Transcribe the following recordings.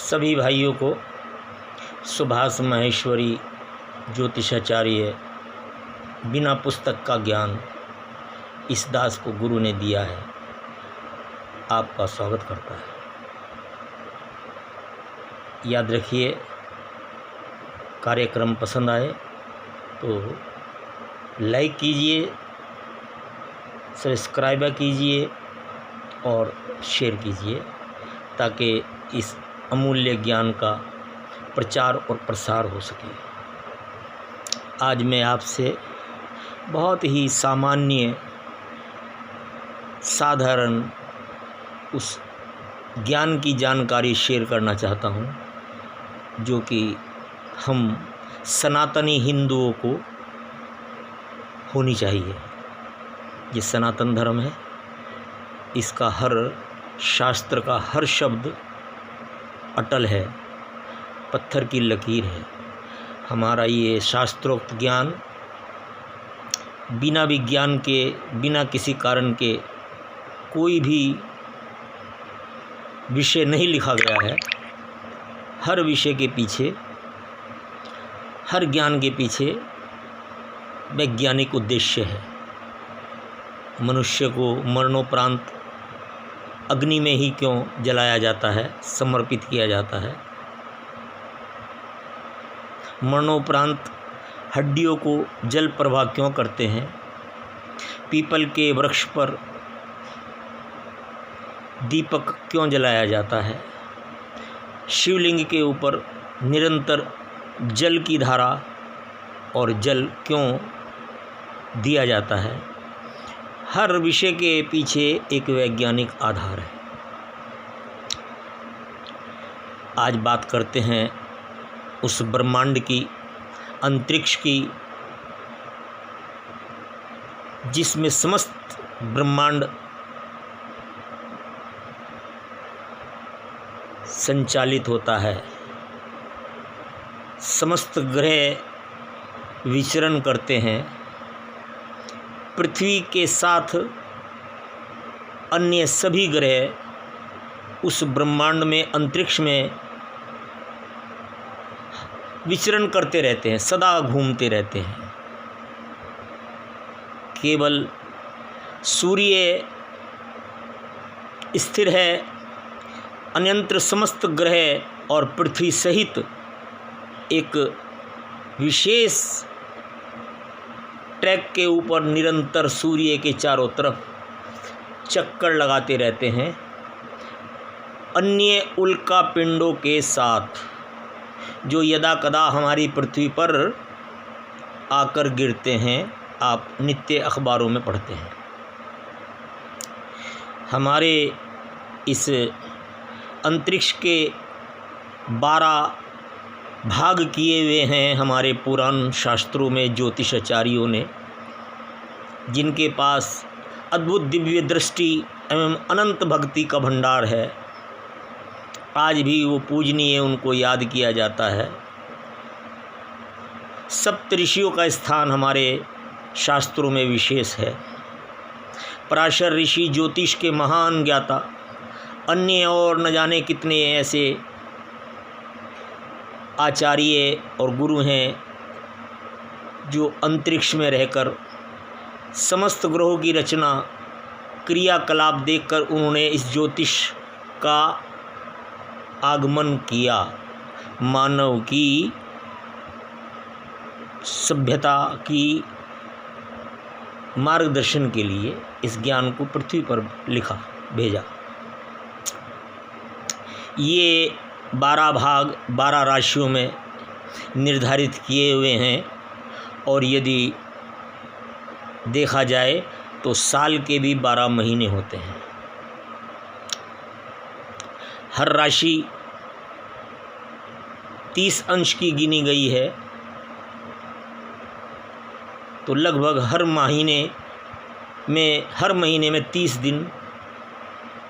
सभी भाइयों को सुभाष माहेश्वरी ज्योतिषाचार्य बिना पुस्तक का ज्ञान इस दास को गुरु ने दिया है, आपका स्वागत करता है। याद रखिए, कार्यक्रम पसंद आए तो लाइक कीजिए, सब्सक्राइब कीजिए और शेयर कीजिए ताकि इस अमूल्य ज्ञान का प्रचार और प्रसार हो सके। आज मैं आपसे बहुत ही सामान्य साधारण उस ज्ञान की जानकारी शेयर करना चाहता हूँ जो कि हम सनातनी हिंदुओं को होनी चाहिए। ये सनातन धर्म है, इसका हर शास्त्र का हर शब्द अटल है, पत्थर की लकीर है। हमारा ये शास्त्रोक्त ज्ञान बिना विज्ञान के, बिना किसी कारण के कोई भी विषय नहीं लिखा गया है। हर विषय के पीछे, हर ज्ञान के पीछे वैज्ञानिक उद्देश्य है। मनुष्य को मरणोपरांत अग्नि में ही क्यों जलाया जाता है, समर्पित किया जाता है? मरणोपरांत हड्डियों को जल प्रवाह क्यों करते हैं? पीपल के वृक्ष पर दीपक क्यों जलाया जाता है? शिवलिंग के ऊपर निरंतर जल की धारा और जल क्यों दिया जाता है? हर विषय के पीछे एक वैज्ञानिक आधार है। आज बात करते हैं उस ब्रह्मांड की, अंतरिक्ष की, जिसमें समस्त ब्रह्मांड संचालित होता है। समस्त ग्रह विचरण करते हैं। पृथ्वी के साथ अन्य सभी ग्रह उस ब्रह्मांड में, अंतरिक्ष में विचरण करते रहते हैं, सदा घूमते रहते हैं। केवल सूर्य स्थिर है, अन्यंत्र समस्त ग्रह और पृथ्वी सहित एक विशेष ट्रैक के ऊपर निरंतर सूर्य के चारों तरफ चक्कर लगाते रहते हैं। अन्य उल्का पिंडों के साथ जो यदा कदा हमारी पृथ्वी पर आकर गिरते हैं, आप नित्य अखबारों में पढ़ते हैं। हमारे इस अंतरिक्ष के 12 भाग किए हुए हैं हमारे पुराण शास्त्रों में ज्योतिषाचार्यों ने, जिनके पास अद्भुत दिव्य दृष्टि एवं अनंत भक्ति का भंडार है। आज भी वो पूजनीय, उनको याद किया जाता है। सप्तऋषियों का स्थान हमारे शास्त्रों में विशेष है। पराशर ऋषि ज्योतिष के महान ज्ञाता, अन्य और न जाने कितने ऐसे आचार्य और गुरु हैं जो अंतरिक्ष में रहकर समस्त ग्रहों की रचना, क्रियाकलाप देखकर उन्होंने इस ज्योतिष का आगमन किया। मानव की सभ्यता की मार्गदर्शन के लिए इस ज्ञान को पृथ्वी पर लिखा, भेजा। ये 12 भाग 12 राशियों में निर्धारित किए हुए हैं और यदि देखा जाए तो साल के भी 12 महीने होते हैं। हर राशि 30 अंश की गिनी गई है, तो लगभग हर महीने में 30 दिन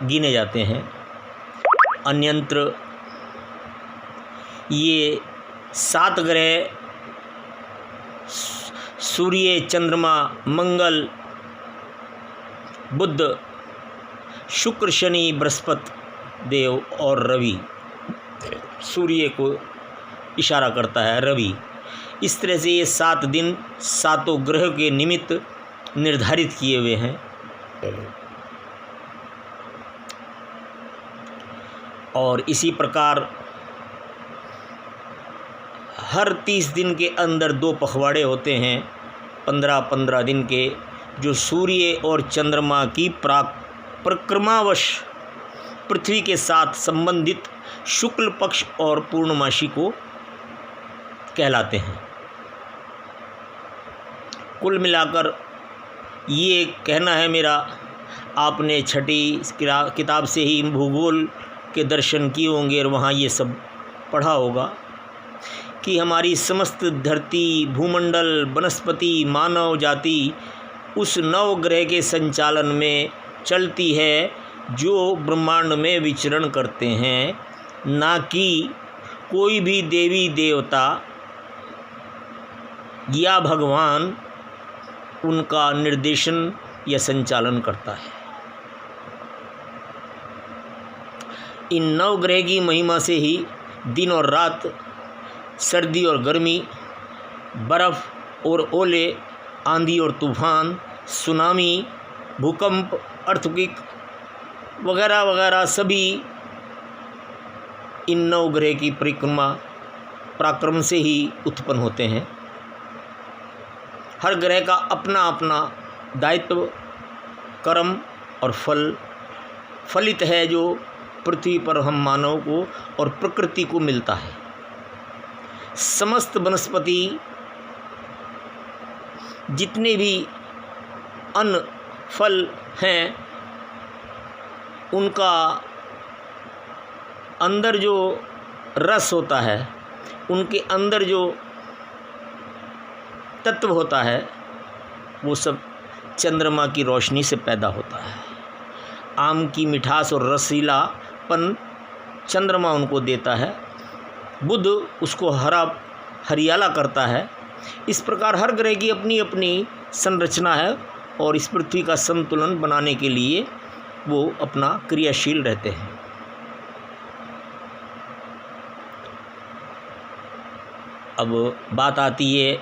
गिने जाते हैं। अन्यंत्र ये 7 ग्रह सूर्य, चंद्रमा, मंगल, बुध, शुक्र, शनि, बृहस्पति देव और रवि, सूर्य को इशारा करता है, रवि। इस तरह से ये 7 दिन सातों ग्रह के निमित्त निर्धारित किए हुए हैं। और इसी प्रकार हर 30 दिन के अंदर 2 पखवाड़े होते हैं, 15-15 दिन के, जो सूर्य और चंद्रमा की परिक्रमावश पृथ्वी के साथ संबंधित शुक्ल पक्ष और पूर्णमासी को कहलाते हैं। कुल मिलाकर ये कहना है मेरा, आपने छठी किताब से ही भूगोल के दर्शन किए होंगे और वहाँ ये सब पढ़ा होगा कि हमारी समस्त धरती, भूमंडल, वनस्पति, मानव जाति उस 9 ग्रह के संचालन में चलती है जो ब्रह्मांड में विचरण करते हैं, ना कि कोई भी देवी देवता या भगवान उनका निर्देशन या संचालन करता है। इन 9 ग्रह की महिमा से ही दिन और रात, सर्दी और गर्मी, बर्फ़ और ओले, आंधी और तूफान, सुनामी, भूकंप, अर्थक्वेक वगैरह वगैरह सभी इन 9 ग्रह की पराक्रम से ही उत्पन्न होते हैं। हर ग्रह का अपना अपना दायित्व, कर्म और फलित है जो पृथ्वी पर हम मानव को और प्रकृति को मिलता है। समस्त वनस्पति, जितने भी अन्न फल हैं, उनका अंदर जो रस होता है, उनके अंदर जो तत्व होता है, वो सब चंद्रमा की रोशनी से पैदा होता है। आम की मिठास और रसीलापन चंद्रमा उनको देता है, बुध उसको हरियाला करता है। इस प्रकार हर ग्रह की अपनी अपनी संरचना है और इस पृथ्वी का संतुलन बनाने के लिए वो अपना क्रियाशील रहते हैं। अब बात आती है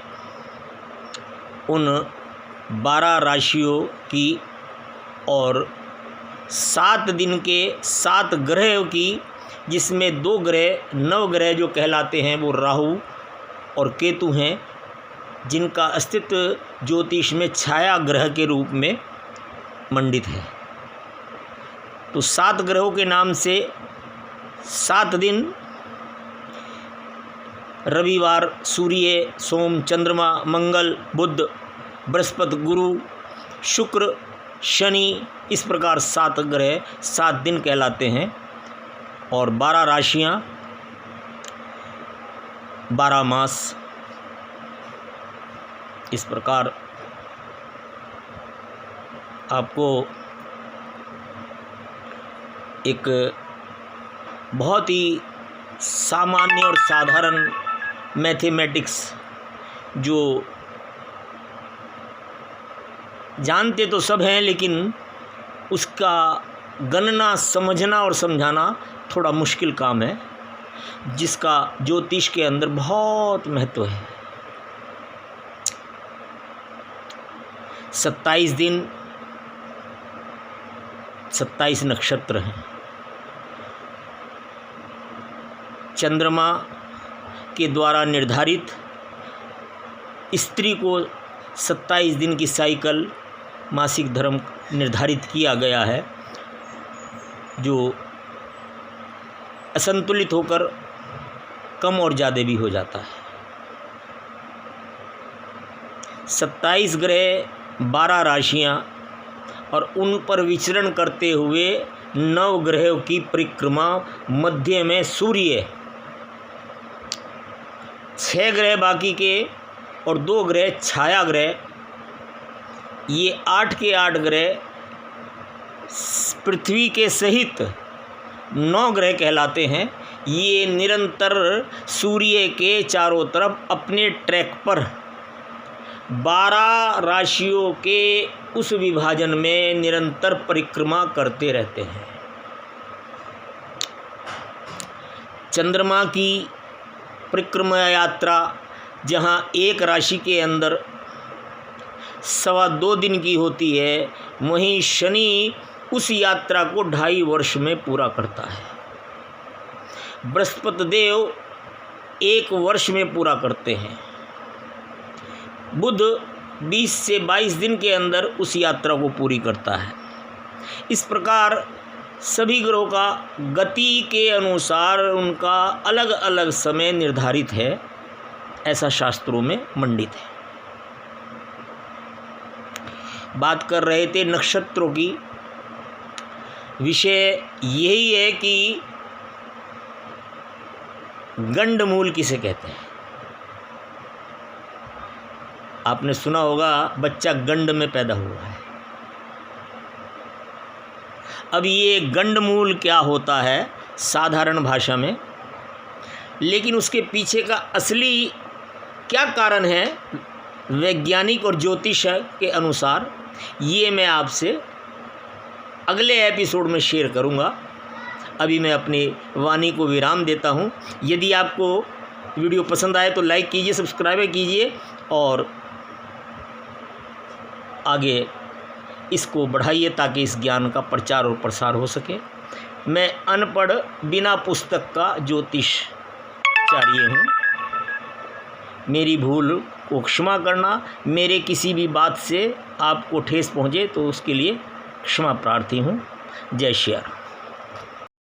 उन 12 राशियों की और 7 दिन के 7 ग्रह की, जिसमें 2 ग्रह 9 ग्रह जो कहलाते हैं वो राहु और केतु हैं, जिनका अस्तित्व ज्योतिष में छाया ग्रह के रूप में मंडित है। तो 7 ग्रहों के नाम से 7 दिन, रविवार सूर्य, सोम, चंद्रमा, मंगल, बुध, बृहस्पति, गुरु, शुक्र, शनि, इस प्रकार 7 ग्रह 7 दिन कहलाते हैं। और 12 राशियाँ, 12 मास। इस प्रकार आपको एक बहुत ही सामान्य और साधारण मैथमेटिक्स, जो जानते तो सब हैं लेकिन उसका गणना समझना और समझाना थोड़ा मुश्किल काम है, जिसका ज्योतिष के अंदर बहुत महत्व है। 27 दिन, 27 नक्षत्र हैं। चंद्रमा के द्वारा निर्धारित स्त्री को 27 दिन की साइकिल, मासिक धर्म निर्धारित किया गया है, जो असंतुलित होकर कम और ज़्यादा भी हो जाता है। 27 ग्रह, 12 राशियाँ और उन पर विचरण करते हुए 9 ग्रहों की परिक्रमा, मध्य में सूर्य, 6 ग्रह बाकी के और 2 ग्रह छाया ग्रह, ये 8 के 8 ग्रह पृथ्वी के सहित 9 ग्रह कहलाते हैं। ये निरंतर सूर्य के चारों तरफ अपने ट्रैक पर 12 राशियों के उस विभाजन में निरंतर परिक्रमा करते रहते हैं। चंद्रमा की परिक्रमा यात्रा जहाँ एक राशि के अंदर 2.25 दिन की होती है, वहीं शनि उस यात्रा को 2.5 वर्ष में पूरा करता है। बृहस्पति देव 1 वर्ष में पूरा करते हैं। बुध 20 से 22 दिन के अंदर उस यात्रा को पूरी करता है। इस प्रकार सभी ग्रहों का गति के अनुसार उनका अलग अलग समय निर्धारित है, ऐसा शास्त्रों में मंडित है। बात कर रहे थे नक्षत्रों की। विषय यही है कि गंडमूल किसे कहते हैं। आपने सुना होगा बच्चा गंड में पैदा हुआ है। अब ये गंडमूल क्या होता है साधारण भाषा में, लेकिन उसके पीछे का असली क्या कारण है वैज्ञानिक और ज्योतिष के अनुसार, ये मैं आपसे अगले एपिसोड में शेयर करूंगा। अभी मैं अपनी वाणी को विराम देता हूं। यदि आपको वीडियो पसंद आए तो लाइक कीजिए, सब्सक्राइब कीजिए और आगे इसको बढ़ाइए ताकि इस ज्ञान का प्रचार और प्रसार हो सके। मैं अनपढ़ बिना पुस्तक का ज्योतिषाचार्य हूँ। मेरी भूल को क्षमा करना। मेरे किसी भी बात से आपको ठेस पहुँचे तो उसके लिए क्षमा प्रार्थी हूँ। जय श्री राम।